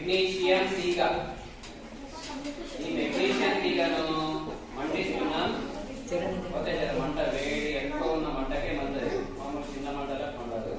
Magnesium తీగ. ఈ magnesium తీగను మండిస్తున్నాం. పోతే మంట వేడి ఎక్కువ ఉన్న మంటకే మంటది, మామూలు చిన్న మంటలకు మండదు.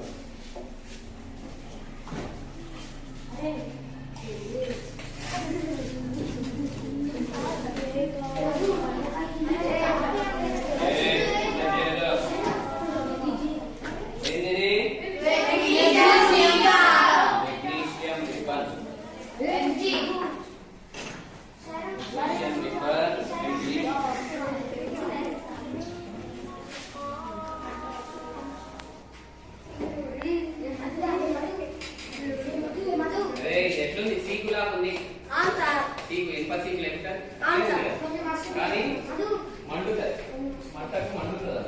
ఎట్లుంది? సీకులా ఉంది. సీకు ఇనుప సీకు లెక్క కానీ మండుతుంది, మంటకు మండుతుంది.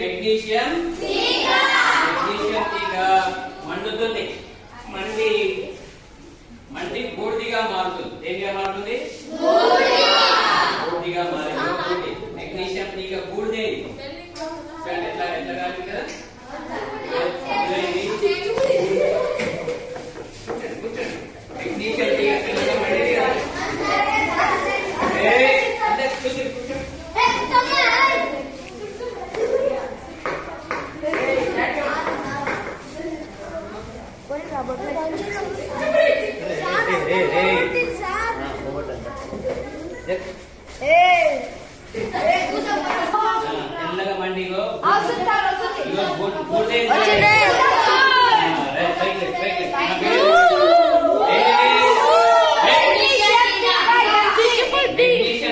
మెగ్నీషియం తీగ మండుతుంది. మండి బూడిదిగా మారుతుంది. దేనిగా మారుతుంది? బూడిదిగా మారింది. మెగ్నీషియం తీగ బూడిదే. ఎట్లా ఎట్లా కాదు కదా. మెగ్నీషియం తీగ మండేది కదా. తెల్లగా మండిగో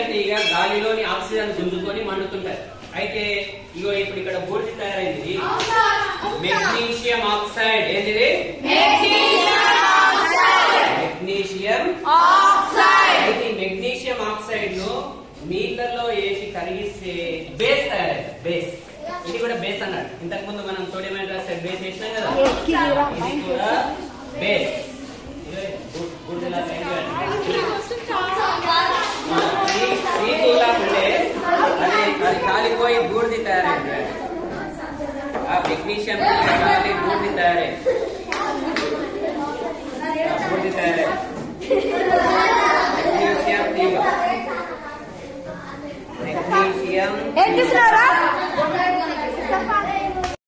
తీగ గాలిలోని ఆక్సిజన్ గుంజుకొని మండుతుంటారు. అయితే ఇగో ఇప్పుడు ఇక్కడ బూడిద తయారైంది. Magnesium oxide. ఏంటిది? Magnesium oxide. అయితే మెగ్నీషియం ఆక్సైడ్ ను నీళ్ళలో వేసి కరిగిస్తే బేస్ తయారైంది. బేస్. ఇది కూడా బేస్ అన్నాడు. ఇంతకు ముందు మనం సోడియం హైడ్రాక్సైడ్ బేస్ వేసినాం కదా, ఇది కూడా బేస్. అది కాలిపోయి బూడిది తయారైంది. ఆ మెగ్నీషియం కాలి బూడిది తయారైంది. బూడిది తయారైంది. మెగ్నీషియం తీగ. మెగ్నీషియం